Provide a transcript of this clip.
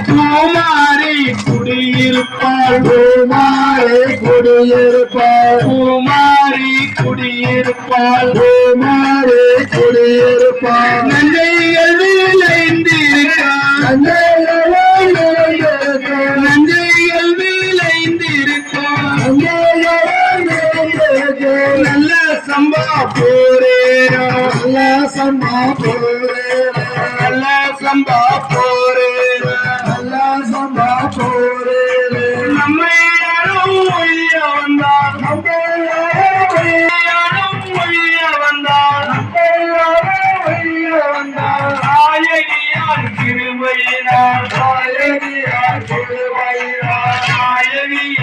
பூமாரி குடியிருப்பாள் பூமாரி குடியிருப்பாள் பூமாரி குடியிருப்பாள் பூமாரி குடியிருப்பாள் நஞ்சைகள் விளைந்திருக்காள் நஞ்சைகள் விளைந்திருக்காள் நல்ல சம்பா போரேரா நல்ல சம்பா போரேரா நல்ல சம்பா போரேரா நல்ல சம்பா போரேரா நம்மை யாரும் ஒழிய வந்தார் நம்மை யாரும் ஒழிய வந்தார் நம்மை யாரும் ஒழிய வந்தார் நாயகியார் கிருபையினார் நாயகியார் கிருபையினார் நாயகியார்